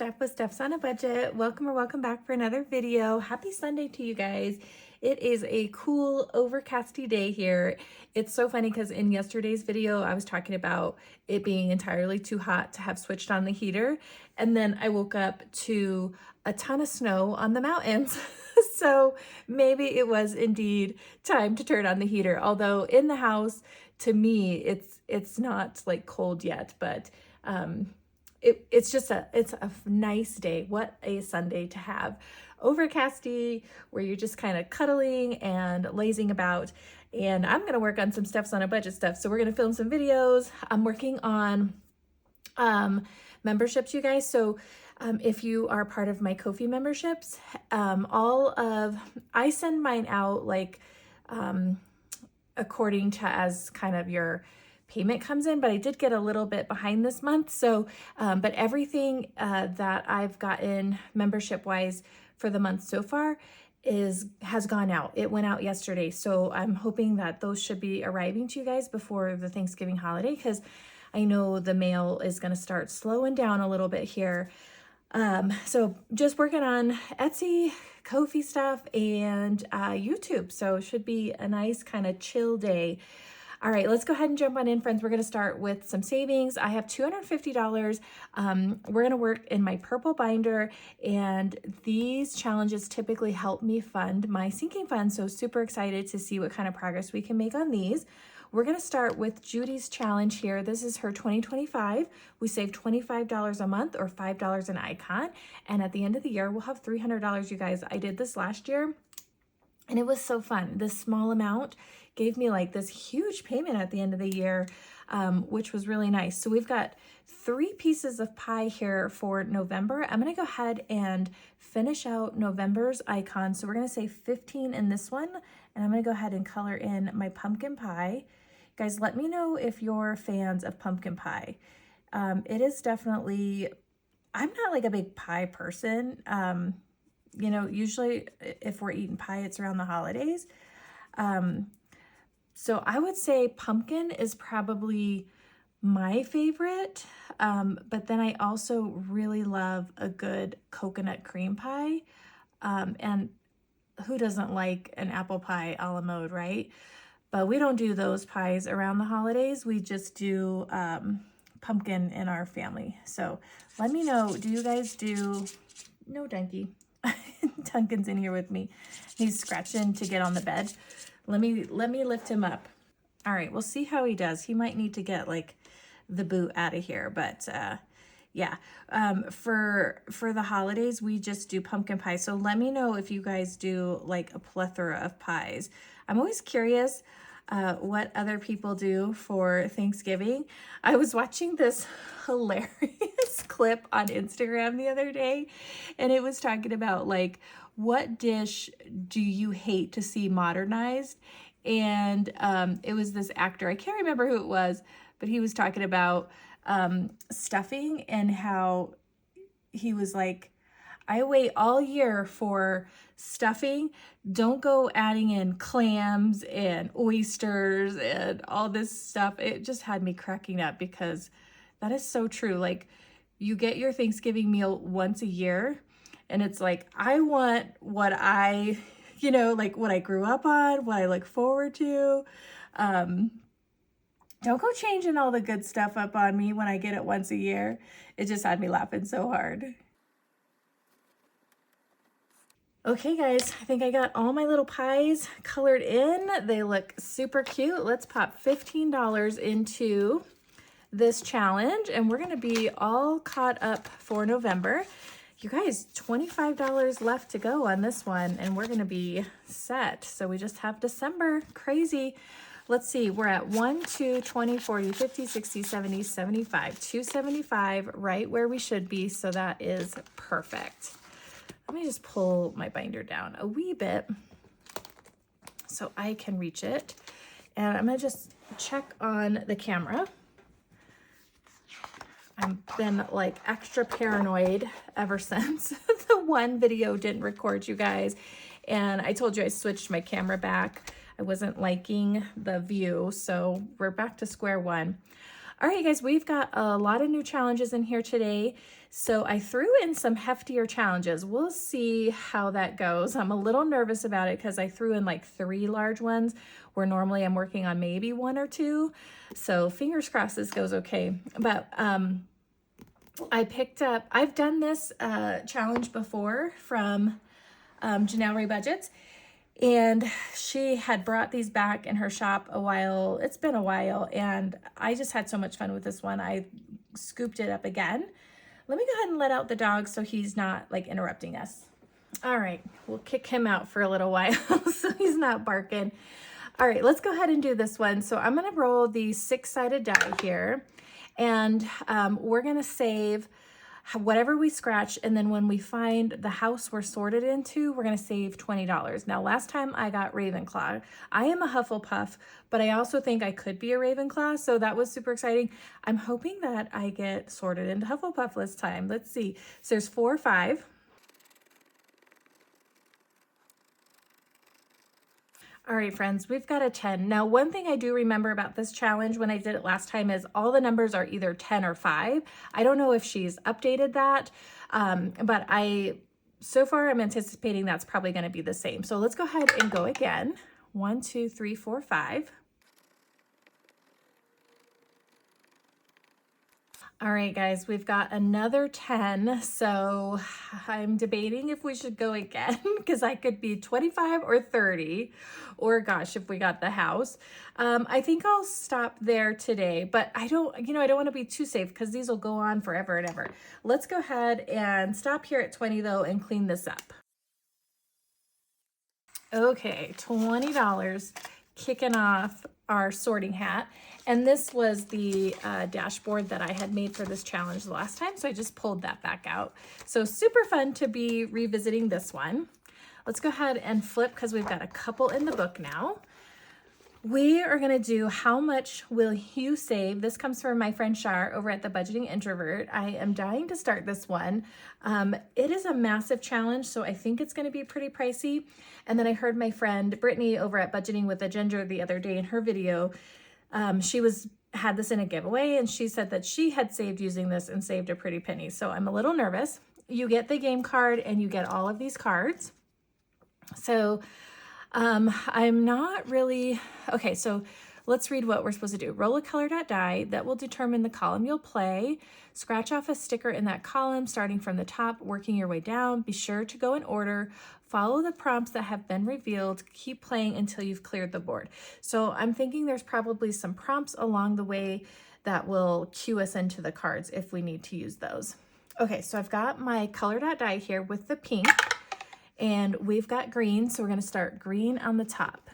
Steph with Stefsonabudget. Welcome or welcome back for another video. Happy Sunday to you guys. It is a cool overcasty day here. It's so funny because in yesterday's video, I was talking about it being entirely too hot to have switched on the heater. And then I woke up to a ton of snow on the mountains. So maybe it was indeed time to turn on the heater. Although in the house, to me, it's not like cold yet, but it's a nice day. What a Sunday to have. Overcasty, where you're just kind of cuddling and lazing about. And I'm going to work on some Stefsonabudget stuff. So we're going to film some videos. I'm working on memberships, you guys. So if you are part of my Ko-fi memberships, I send mine out like according to as kind of your payment comes in, but I did get a little bit behind this month. So, but everything that I've gotten membership wise for the month so far has gone out. It went out yesterday. So I'm hoping that those should be arriving to you guys before the Thanksgiving holiday, because I know the mail is going to start slowing down a little bit here. So just working on Etsy, Ko-fi stuff, and YouTube. So it should be a nice kind of chill day. All right, let's go ahead and jump on in, friends. We're going to start with some savings. I have $250. We're going to work in my purple binder, and these challenges typically help me fund my sinking fund. So super excited to see what kind of progress we can make on these. We're going to start with Judy's challenge here. This is her 2025. We save $25 a month or $5 an icon. And at the end of the year, we'll have $300, you guys. I did this last year, and it was so fun. This small amount gave me like this huge payment at the end of the year, which was really nice. So we've got 3 pieces of pie here for November. I'm gonna go ahead and finish out November's icon. So we're gonna say 15 in this one, and I'm gonna go ahead and color in my pumpkin pie. Guys, let me know if you're fans of pumpkin pie. It is definitely, I'm not like a big pie person. You know, usually if we're eating pie, it's around the holidays. So I would say pumpkin is probably my favorite, but then I also really love a good coconut cream pie, and who doesn't like an apple pie a la mode, right? But we don't do those pies around the holidays. We just do pumpkin in our family. So let me know, do you guys do, no Dunky, Duncan's in here with me. He's scratching to get on the bed. Let me lift him up. All right, we'll see how he does. He might need to get like the boot out of here, but yeah. For the holidays, we just do pumpkin pie. So let me know if you guys do like a plethora of pies. I'm always curious what other people do for Thanksgiving. I was watching this hilarious clip on Instagram the other day, and it was talking about like, what dish do you hate to see modernized? And it was this actor, I can't remember who it was, but he was talking about stuffing, and how he was like, I wait all year for stuffing. Don't go adding in clams and oysters and all this stuff. It just had me cracking up, because that is so true. Like, you get your Thanksgiving meal once a year, and it's like, I want what I, you know, like what I grew up on, what I look forward to. Don't go changing all the good stuff up on me when I get it once a year. It just had me laughing so hard. Okay, guys, I think I got all my little pies colored in. They look super cute. Let's pop $15 into this challenge, and we're gonna be all caught up for November. You guys, $25 left to go on this one, and we're gonna be set. So we just have December. Crazy. Let's see, we're at 1, 2, 20, 40, 50, 60, 70, 75, 275, right where we should be. So that is perfect. Let me just pull my binder down a wee bit so I can reach it. And I'm gonna just check on the camera. I've been like extra paranoid ever since the one video didn't record, you guys. And I told you I switched my camera back. I wasn't liking the view, so we're back to square one. All right, guys, we've got a lot of new challenges in here today. So I threw in some heftier challenges. We'll see how that goes. I'm a little nervous about it because I threw in like 3 large ones where normally I'm working on maybe 1 or 2. So fingers crossed this goes okay. But I've done this challenge before from Janelle Ray Budgets. And she had brought these back in her shop a while. It's been a while, and I just had so much fun with this one. I scooped it up again. Let me go ahead and let out the dog so he's not like interrupting us. All right, we'll kick him out for a little while so he's not barking. All right, let's go ahead and do this one. So I'm gonna roll the 6-sided die here, and we're gonna save whatever we scratch, and then when we find the house we're sorted into, we're going to save $20. Now, last time I got Ravenclaw. I am a Hufflepuff, but I also think I could be a Ravenclaw, so that was super exciting. I'm hoping that I get sorted into Hufflepuff this time. Let's see. So there's 4 or 5. All right, friends, we've got a 10. Now, one thing I do remember about this challenge when I did it last time is all the numbers are either 10 or 5. I don't know if she's updated that, but so far I'm anticipating that's probably going to be the same. So let's go ahead and go again. 1, 2, 3, 4, 5. All right, guys, we've got another 10. So I'm debating if we should go again because I could be 25 or 30, or gosh, if we got the house. I think I'll stop there today, but I don't want to be too safe because these will go on forever and ever. Let's go ahead and stop here at 20 though and clean this up. Okay, $20, kicking off our sorting hat. And this was the dashboard that I had made for this challenge the last time, so I just pulled that back out. So super fun to be revisiting this one. Let's go ahead and flip because we've got a couple in the book now. We are going to do how much will you save. This comes from my friend Shar over at the Budgeting Introvert. I am dying to start this one. It is a massive challenge, so I think it's going to be pretty pricey. And then I heard my friend Brittany over at Budgeting with a Ginger the other day in her video. She had this in a giveaway, and she said that she had saved using this and saved a pretty penny. So I'm a little nervous. You get the game card and you get all of these cards. So I'm not really, okay, so let's read what we're supposed to do. Roll a colored die that will determine the column you'll play. Scratch off a sticker in that column, starting from the top, working your way down. Be sure to go in order. Follow the prompts that have been revealed. Keep playing until you've cleared the board. So I'm thinking there's probably some prompts along the way that will cue us into the cards if we need to use those. Okay, so I've got my colored die here with the pink. And we've got green, so we're going to start green on the top.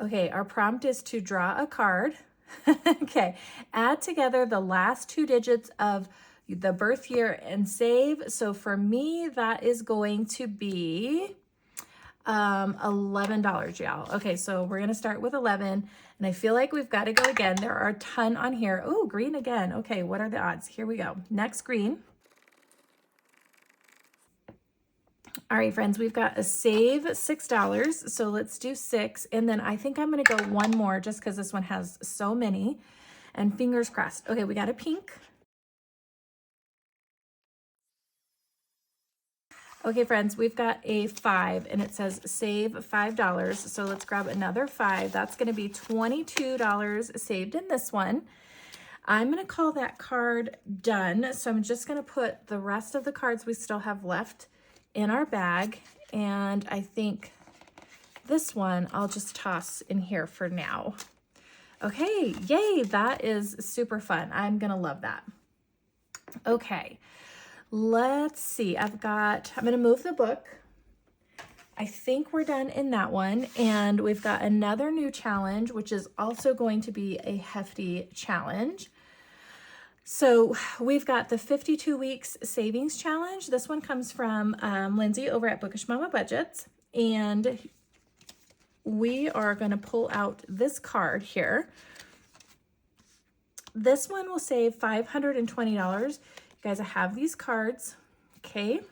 Okay, our prompt is to draw a card. Okay, add together the last 2 digits of the birth year and save. So for me, that is going to be $11, y'all. Okay, so we're going to start with 11, and I feel like we've got to go again. There are a ton on here. Oh, green again. Okay, what are the odds? Here we go. Next green. All right, friends, we've got a save $6. So let's do 6. And then I think I'm going to go one more just because this one has so many. And fingers crossed. Okay, we got a pink. Okay, friends, we've got a 5 and it says save $5. So let's grab another 5. That's going to be $22 saved in this one. I'm going to call that card done. So I'm just going to put the rest of the cards we still have left in our bag, and I think this one I'll just toss in here for now. Okay, yay, that is super fun. I'm gonna love that. Okay, let's see. I'm gonna move the book. I think we're done in that one, and we've got another new challenge, which is also going to be a hefty challenge. So we've got the 52 weeks savings challenge. This one comes from Lindsay over at Bookish Mama Budgets. And we are going to pull out this card here. This one will save $520. You guys, I have these cards. Okay.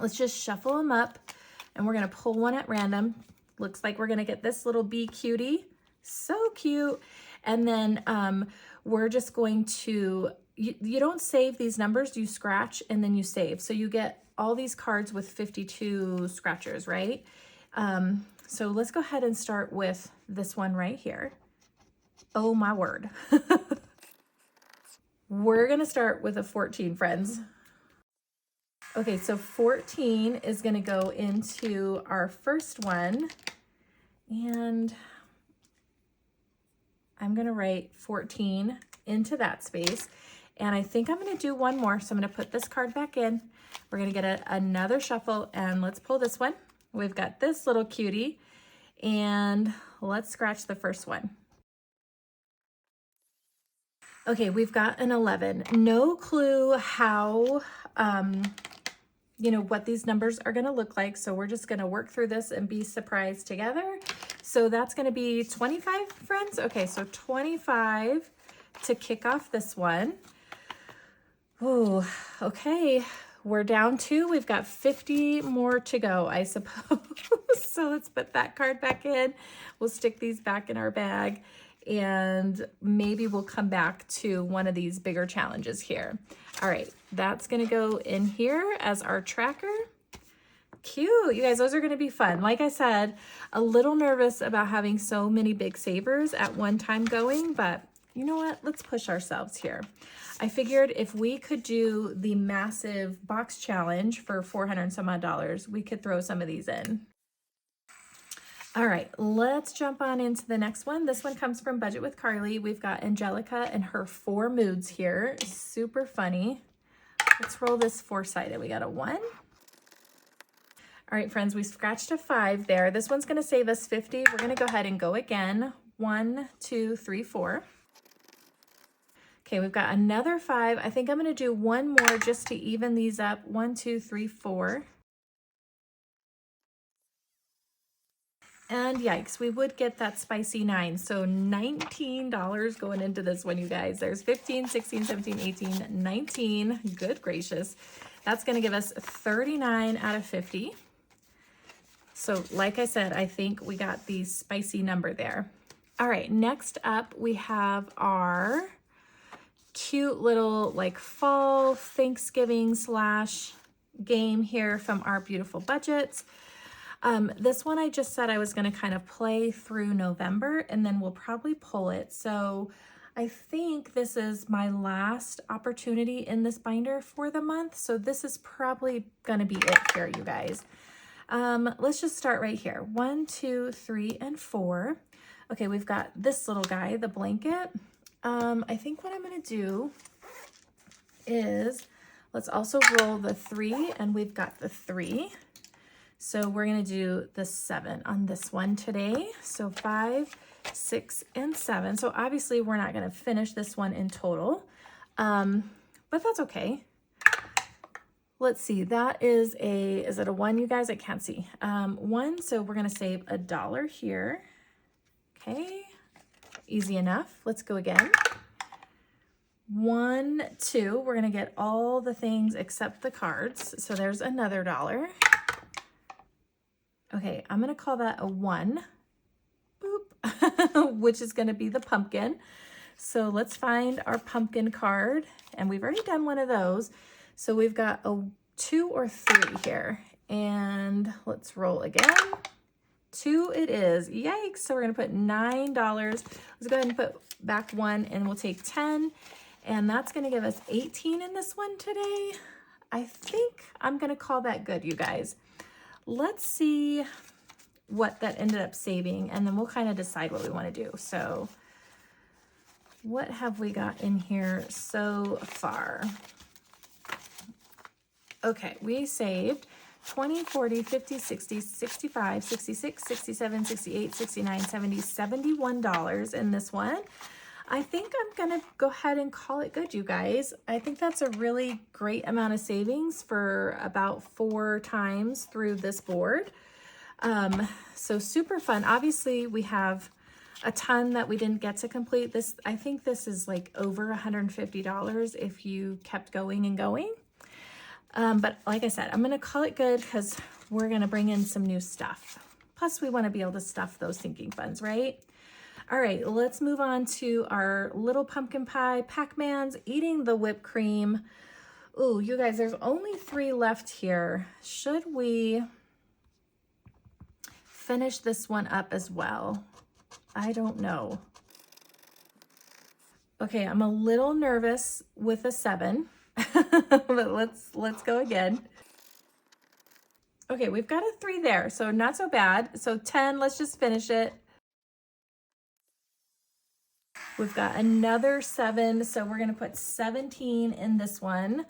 Let's just shuffle them up, and we're going to pull one at random. Looks like we're going to get this little bee cutie. So cute. And then we're just going to, you don't save these numbers, you scratch and then you save. So you get all these cards with 52 scratchers, right? So let's go ahead and start with this one right here. Oh my word. We're gonna start with a 14, friends. Okay, so 14 is gonna go into our first one, and I'm gonna write 14 into that space. And I think I'm gonna do one more. So I'm gonna put this card back in. We're gonna get another shuffle, and let's pull this one. We've got this little cutie, and let's scratch the first one. Okay, we've got an 11. No clue how, what these numbers are gonna look like. So we're just gonna work through this and be surprised together. So that's gonna be 25, friends. Okay, so 25 to kick off this one. Oh, okay. We're down 2. We've got 50 more to go, I suppose. So let's put that card back in. We'll stick these back in our bag, and maybe we'll come back to one of these bigger challenges here. All right, that's gonna go in here as our tracker. Cute, you guys, those are gonna be fun. Like I said, a little nervous about having so many big savers at one time going, but you know what? Let's push ourselves here. I figured if we could do the massive box challenge for $400 and some odd, we could throw some of these in. All right, let's jump on into the next one. This one comes from Budget with Carly. We've got Angelica and her 4 moods here. Super funny. Let's roll this 4-sided. We got a 1. All right, friends, we scratched a 5 there. This one's gonna save us 50. We're gonna go ahead and go again. 1, 2, 3, 4. Okay, we've got another 5. I think I'm gonna do one more just to even these up. 1, 2, 3, 4. And yikes, we would get that spicy 9. So $19 going into this one, you guys. There's 15, 16, 17, 18, 19. Good gracious. That's gonna give us 39 out of 50. So like I said, I think we got the spicy number there. All right, next up we have our cute little like fall Thanksgiving / game here from our beautiful budgets. This one I just said I was going to kind of play through November, and then we'll probably pull it. So I think this is my last opportunity in this binder for the month. So this is probably going to be it here, you guys. Let's just start right here. 1, 2, 3, and 4. Okay, we've got this little guy, the blanket. I think what I'm going to do is let's also roll the 3, and we've got the 3. So we're going to do the 7 on this one today. So 5, 6, and 7. So obviously we're not going to finish this one in total, but that's okay. Let's see, that is it a 1, you guys? I can't see. 1, so we're going to save $1 here. Okay, easy enough. Let's go again. 1, 2, we're going to get all the things except the cards. So there's another $1. Okay, I'm going to call that a 1, boop, which is going to be the pumpkin. So let's find our pumpkin card, and we've already done one of those. So we've got a 2 or 3 here, and let's roll again. 2 it is. Yikes. So we're going to put $9. Let's go ahead and put back 1, and we'll take 10, and that's going to give us 18 in this one today. I think I'm going to call that good, you guys. Let's see what that ended up saving, and then we'll kind of decide what we want to do. So what have we got in here so far? Okay, we saved 20, 40, 50, 60, 65, 66, 67, 68, 69, 70, $71 in this one. I think I'm going to go ahead and call it good, you guys. I think that's a really great amount of savings for about 4 times through this board. So super fun. Obviously, we have a ton that we didn't get to complete. This, I think this is like over $150 if you kept going and going. But like I said, I'm going to call it good because we're going to bring in some new stuff. Plus, we want to be able to stuff those sinking funds, right? All right, let's move on to our little pumpkin pie. Pac-Man's eating the whipped cream. Ooh, you guys, there's only 3 left here. Should we finish this one up as well? I don't know. Okay, I'm a little nervous with a 7, but let's go again. Okay, we've got a 3 there, so not so bad. So 10, let's just finish it. We've got another 7, so we're gonna put 17 in this one.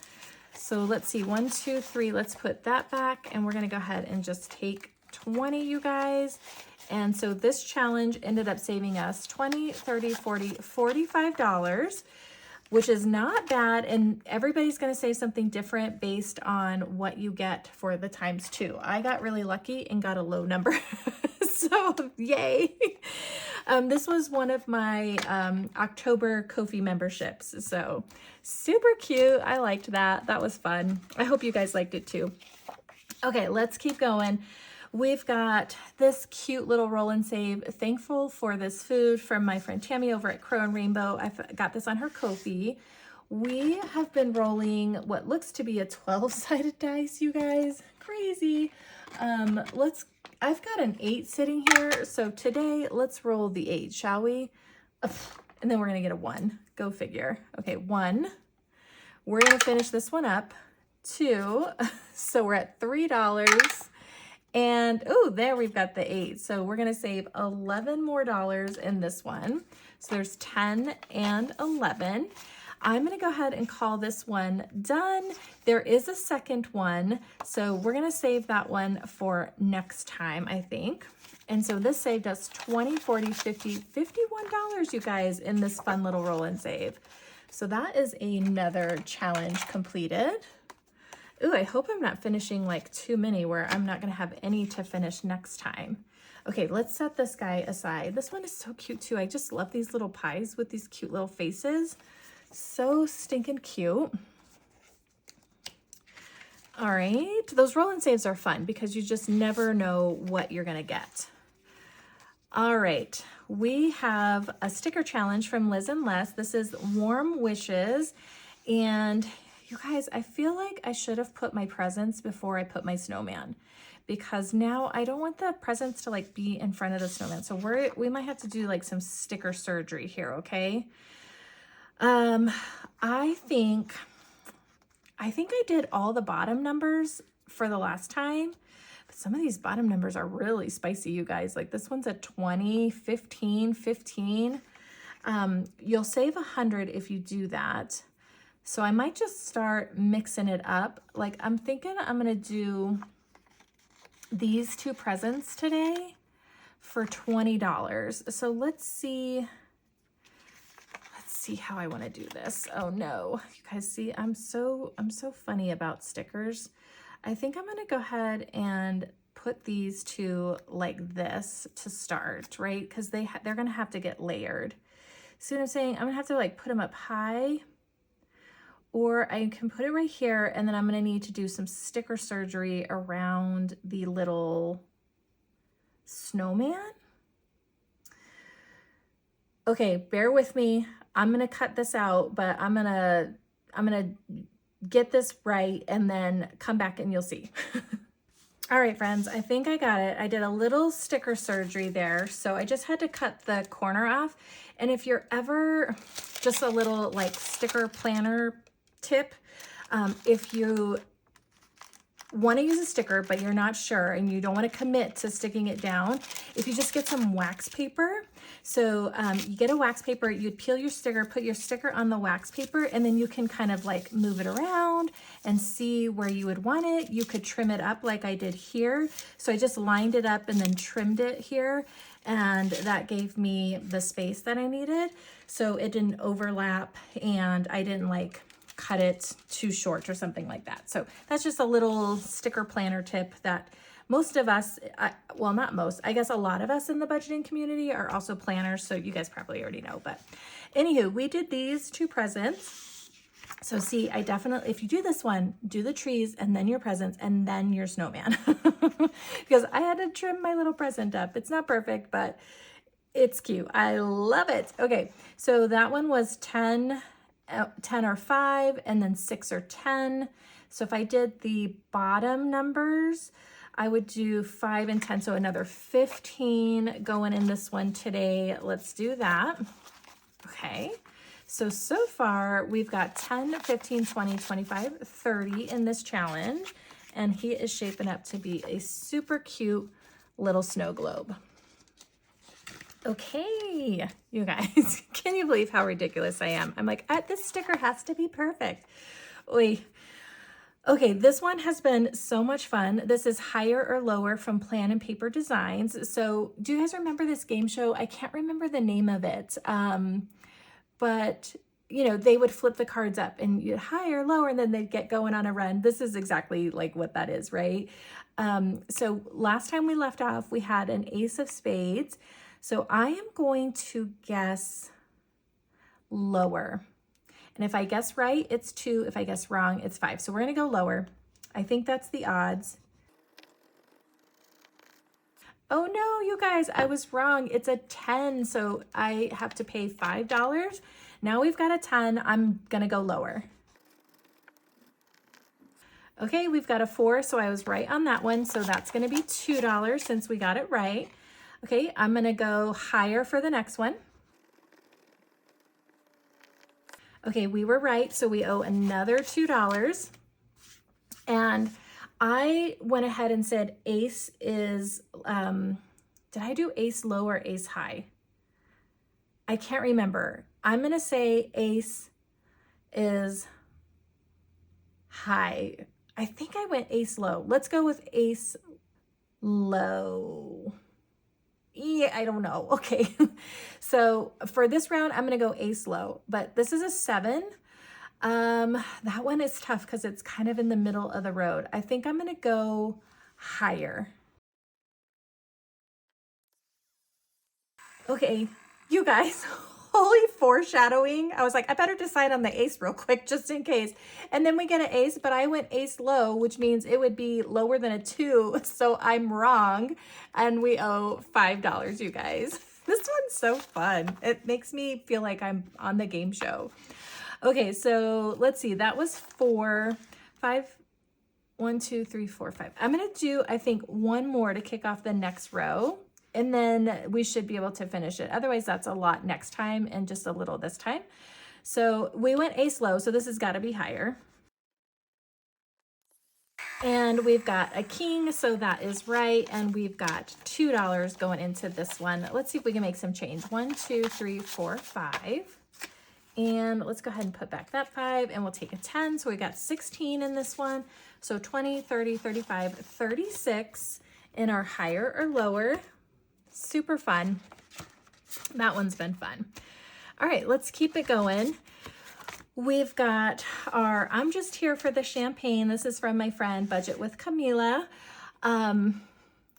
So let's see, 1, 2, 3, let's put that back, and we're gonna go ahead and just take 20, you guys. And so this challenge ended up saving us $20, $30, $40, $45, which is not bad. And everybody's gonna say something different based on what you get for the ×2. I got really lucky and got a low number. So yay. This was one of my October Ko-fi memberships. So super cute. I liked that. That was fun. I hope you guys liked it too. Okay, let's keep going. We've got this cute little roll and save. Thankful for this food from my friend Tammy over at Crow and Rainbow. I've got this on her Ko-fi. We have been rolling what looks to be a 12-sided dice, you guys. Crazy. I've got an 8 sitting here, so today let's roll the 8, shall we? And then we're gonna get a 1. Go figure. Okay, 1. We're gonna finish this one up. 2. So we're at $3. And oh, there we've got the 8. So we're gonna save $11 more in this one. So there's 10 and 11. I'm gonna go ahead and call this one done. There is a second one, so we're gonna save that one for next time, I think. And so this saved us $20, $40, $50, $51, you guys, in this fun little roll and save. So that is another challenge completed. Ooh, I hope I'm not finishing like too many where I'm not gonna have any to finish next time. Okay, let's set this guy aside. This one is so cute too. I just love these little pies with these cute little faces. So stinking cute. All right, those roll and saves are fun because you just never know what you're gonna get. All right, we have a sticker challenge from Liz and Les. This is Warm Wishes. And you guys, I feel like I should have put my presents before I put my snowman, because now I don't want the presents to like be in front of the snowman. So we might have to do like some sticker surgery here, okay? I think I did all the bottom numbers for the last time, but some of these bottom numbers are really spicy, you guys. Like this one's a 20, 15, 15. You'll save 100 if you do that. So I might just start mixing it up. Like I'm thinking I'm gonna do these 2 presents today for $20. So let's see how I want to do this. Oh no, you guys see, I'm so funny about stickers. I think I'm gonna go ahead and put these 2 like this to start, right? Because they're gonna have to get layered. See what I'm saying? I'm gonna have to like put them up high, or I can put it right here, and then I'm gonna need to do some sticker surgery around the little snowman. Okay, bear with me. I'm gonna cut this out, but I'm gonna get this right and then come back and you'll see. All right, friends, I think I got it. I did a little sticker surgery there. So I just had to cut the corner off. And if you're ever, just a little like sticker planner tip, if you want to use a sticker, but you're not sure and you don't want to commit to sticking it down, if you just get some wax paper. So you get a wax paper, you'd peel your sticker, put your sticker on the wax paper, and then you can kind of like move it around and see where you would want it. You could trim it up like I did here. So I just lined it up and then trimmed it here, and that gave me the space that I needed. So it didn't overlap and I didn't like cut it too short or something like that. So that's just a little sticker planner tip that most of us, well, not most, I guess a lot of us in the budgeting community are also planners, so you guys probably already know. But anywho, we did these 2 presents. So see, I definitely, if you do this one, do the trees and then your presents and then your snowman. Because I had to trim my little present up. It's not perfect, but It's cute. I love it. Okay, so that one was 10, 10 or 5, and then 6 or 10. So if I did the bottom numbers, I would do 5 and 10, so another 15 going in this one today. Let's do that. Okay, so far we've got 10, 15, 20, 25, 30 in this challenge, and he is shaping up to be a super cute little snow globe. Okay, you guys, can you believe how ridiculous I am? I'm like, this sticker has to be perfect. Oy. Okay, this one has been so much fun. This is Higher or Lower from Plan and Paper Designs. So do you guys remember this game show? I can't remember the name of it, but you know, they would flip the cards up and you higher, lower, and then they'd get going on a run. This is exactly like what that is, right? So last time we left off, we had an ace of spades. So I am going to guess lower. And if I guess right, it's 2. If I guess wrong, it's 5. So we're going to go lower. I think that's the odds. Oh no, you guys, I was wrong. It's a 10. So I have to pay $5. Now we've got a 10. I'm going to go lower. Okay, we've got a 4. So I was right on that one. So that's going to be $2 since we got it right. Okay, I'm going to go higher for the next one. Okay, we were right, so we owe another $2. And I went ahead and said ace is, did I do ace low or ace high? I can't remember. I'm gonna say ace is high. I think I went ace low. Let's go with ace low. Yeah, I don't know. Okay. So for this round, I'm going to go ace low, but this is a 7. That one is tough because it's kind of in the middle of the road. I think I'm going to go higher. Okay, you guys, holy foreshadowing. I was like, I better decide on the ace real quick just in case. And then we get an ace, but I went ace low, which means it would be lower than a 2. So I'm wrong. And we owe $5, you guys. This one's so fun. It makes me feel like I'm on the game show. Okay, so let's see. That was 4, 5, 1, 2, 3, 4, 5. I'm going to do, I think, one more to kick off the next row. And then we should be able to finish it. Otherwise, that's a lot next time and just a little this time. So we went ace low, so this has got to be higher. And we've got a king, so that is right. And we've got $2 going into this one. Let's see if we can make some change. 1, 2, 3, 4, 5. And let's go ahead and put back that 5, and we'll take a 10. So we got 16 in this one. So 20, 30, 35, 36 in our higher or lower. Super fun. That one's been fun. All right, let's keep it going. We've got our I'm Just Here for the Champagne. This is from my friend Budget with Camila.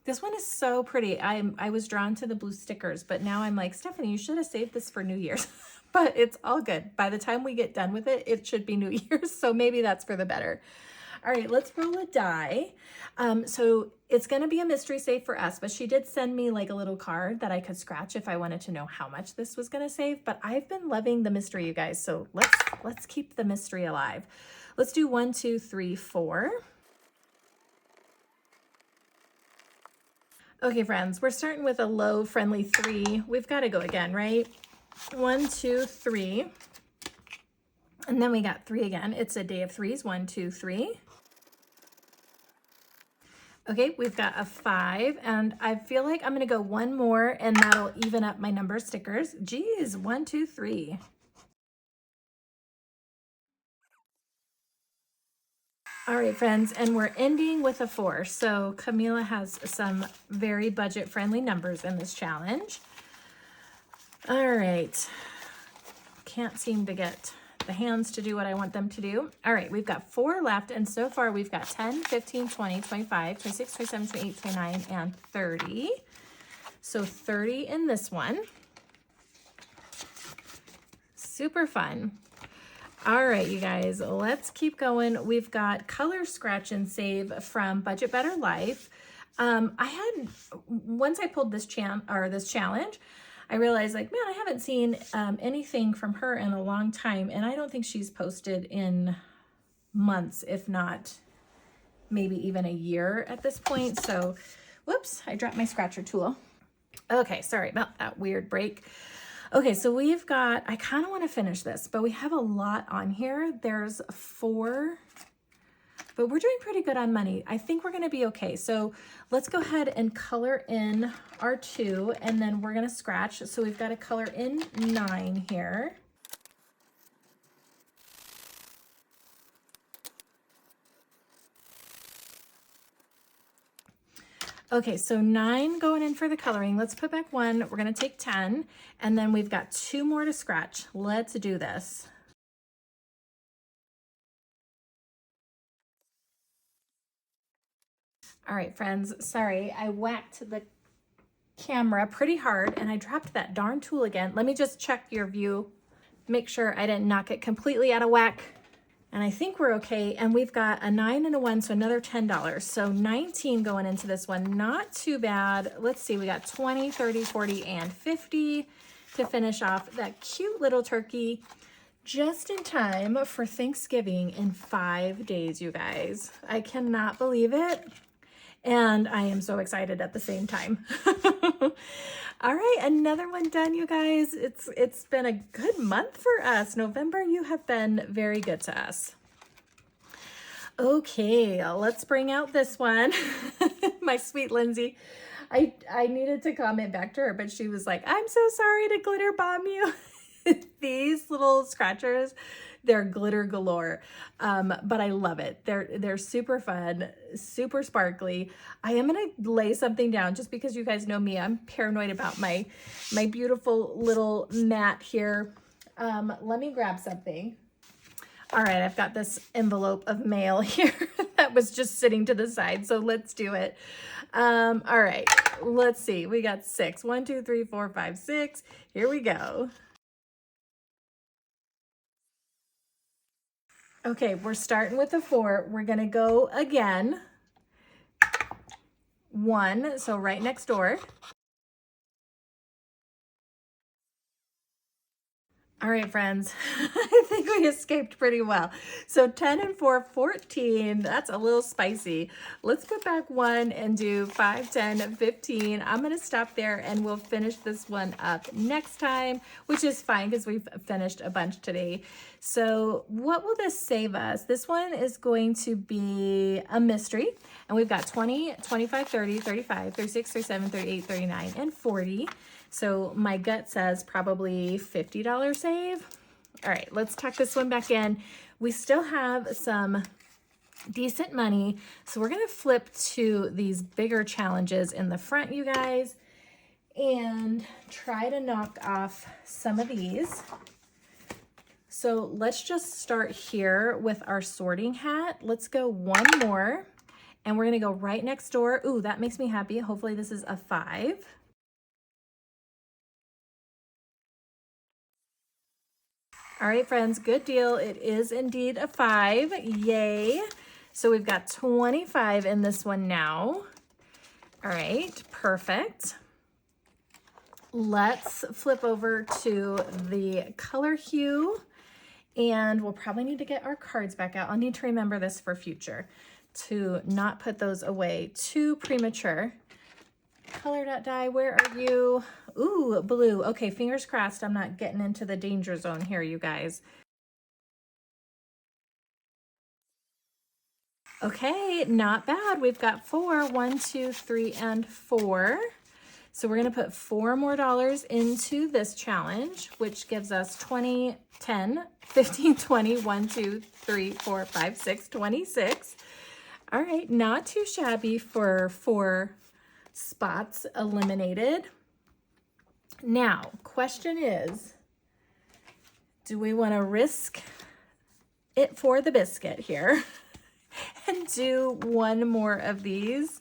This one is so pretty. I was drawn to the blue stickers, but now I'm like, Stephanie, you should have saved this for New Year's. But it's all good. By the time we get done with it, it should be New Year's. So maybe that's for the better. All right, let's roll a die. So it's going to be a mystery save for us, but she did send me like a little card that I could scratch if I wanted to know how much this was going to save. But I've been loving the mystery, you guys. So let's keep the mystery alive. Let's do 1, 2, 3, 4. Okay, friends, we're starting with a low friendly 3. We've got to go again, right? 1, 2, 3. And then we got 3 again. It's a day of 3s. 1, 2, 3. Okay, we've got a 5, and I feel like I'm gonna go one more and that'll even up my number stickers. Geez, 1, 2, 3. All right, friends, and we're ending with a 4. So Camila has some very budget-friendly numbers in this challenge. All right, can't seem to get the hands to do what I want them to do. All right, we've got 4 left, and so far we've got 10, 15, 20, 25, 26, 27, 28, 29, and 30. So 30 in this one. Super fun. All right, you guys, let's keep going. We've got Color Scratch and Save from Budget Better Life. Once I pulled this challenge, I realized like, man, I haven't seen anything from her in a long time. And I don't think she's posted in months, if not maybe even a year at this point. So, whoops, I dropped my scratcher tool. Okay, sorry about that weird break. Okay, so we've got, I kind of want to finish this, but we have a lot on here. There's 4, but we're doing pretty good on money. I think we're going to be okay. So let's go ahead and color in our 2, and then we're going to scratch. So we've got to color in 9 here. Okay, so 9 going in for the coloring. Let's put back 1. We're going to take 10, and then we've got 2 more to scratch. Let's do this. All right, friends, sorry, I whacked the camera pretty hard and I dropped that darn tool again. Let me just check your view, make sure I didn't knock it completely out of whack. And I think we're okay. And we've got a 9 and a 1, so another $10. So 19 going into this one, not too bad. Let's see, we got 20, 30, 40, and 50 to finish off that cute little turkey just in time for Thanksgiving in 5 days, you guys. I cannot believe it. And I am so excited at the same time. All right, another one done, you guys. It's been a good month for us. November, you have been very good to us. Okay, let's bring out this one. My sweet Lindsay. I needed to comment back to her, but she was like, I'm so sorry to glitter bomb you. These little scratchers, they're glitter galore, but I love it. They're super fun, super sparkly. I am gonna lay something down just because you guys know me. I'm paranoid about my beautiful little mat here. Let me grab something. All right, I've got this envelope of mail here that was just sitting to the side, so let's do it. All right, let's see. We got 6. 1, 2, 3, 4, 5, 6. Here we go. Okay, we're starting with a 4. We're gonna go again. 1, so right next door. All right, friends, I think we escaped pretty well. So 10 and 4, 14. That's a little spicy. Let's put back 1 and do 5, 10, 15. I'm going to stop there and we'll finish this one up next time, which is fine because we've finished a bunch today. So what will this save us? This one is going to be a mystery. And we've got 20, 25, 30, 35, 36, 37, 38, 39, and 40. So my gut says probably $50 save. All right, let's tuck this one back in. We still have some decent money. So we're gonna flip to these bigger challenges in the front, you guys, and try to knock off some of these. So let's just start here with our sorting hat. Let's go 1 more, and we're gonna go right next door. Ooh, that makes me happy. Hopefully this is a 5. All right, friends, good deal. It is indeed a 5. Yay. So we've got 25 in this one now. All right, perfect. Let's flip over to the color hue, and we'll probably need to get our cards back out. I'll need to remember this for future to not put those away too premature. Color.dye, where are you? Ooh, blue. Okay, fingers crossed I'm not getting into the danger zone here, you guys. Okay, not bad. We've got 4. 1, 2, 3, and 4. So we're going to put $4 more into this challenge, which gives us 20, 10, 15, 20, 1, 2, 3, 4, 5, 6, 26. All right, not too shabby for 4 spots eliminated. Now, question is, do we want to risk it for the biscuit here and do 1 more of these?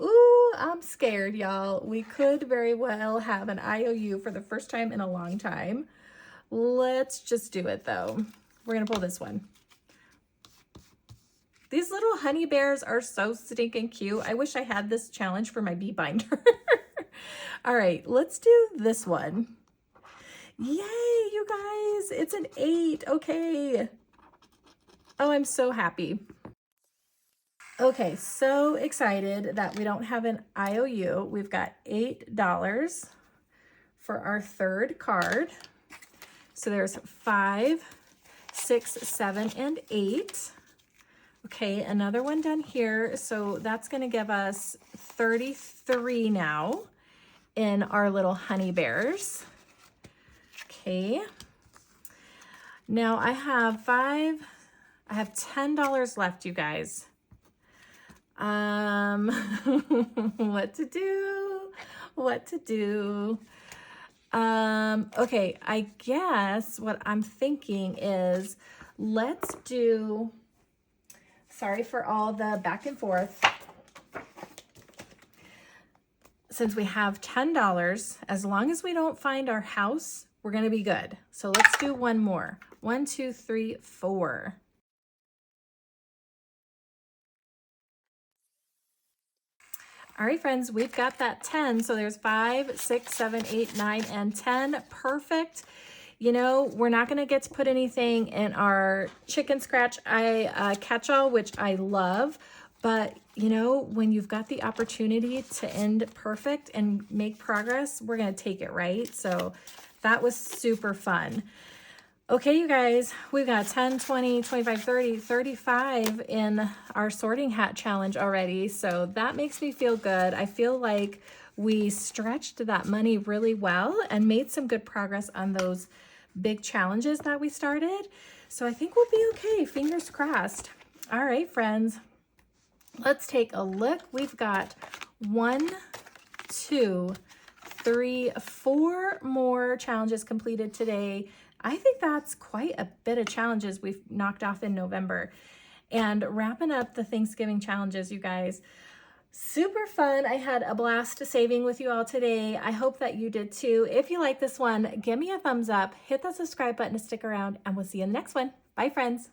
Ooh, I'm scared, y'all. We could very well have an IOU for the first time in a long time. Let's just do it though. We're gonna pull this one. These little honey bears are so stinking cute. I wish I had this challenge for my bee binder. All right, let's do this one. Yay, you guys, it's an 8. Okay. Oh, I'm so happy. Okay, so excited that we don't have an IOU. We've got $8 for our third card. So there's 5, 6, 7, and 8. Okay, another one done here. So that's going to give us 33 now in our little honey bears. Okay. Now I have $10 left, you guys. What to do? What to do? Okay, I guess what I'm thinking is let's do, sorry for all the back and forth. Since we have $10, as long as we don't find our house, we're gonna be good. So let's do one more. 1, 2, 3, 4. All right, friends, we've got that 10. So there's 5, 6, 7, 8, 9, and 10. Perfect. You know, we're not going to get to put anything in our chicken scratch catch-all, which I love. But, you know, when you've got the opportunity to end perfect and make progress, we're going to take it, right? So that was super fun. Okay, you guys, we've got 10, 20, 25, 30, 35 in our sorting hat challenge already. So that makes me feel good. I feel like we stretched that money really well and made some good progress on those big challenges that we started. So I think we'll be okay, fingers crossed. All right, friends, let's take a look. We've got 1, 2, 3, 4 more challenges completed today. I think that's quite a bit of challenges we've knocked off in November. And wrapping up the Thanksgiving challenges, you guys. Super fun. I had a blast saving with you all today. I hope that you did too. If you like this one, give me a thumbs up, hit that subscribe button to stick around, and we'll see you in the next one. Bye, friends.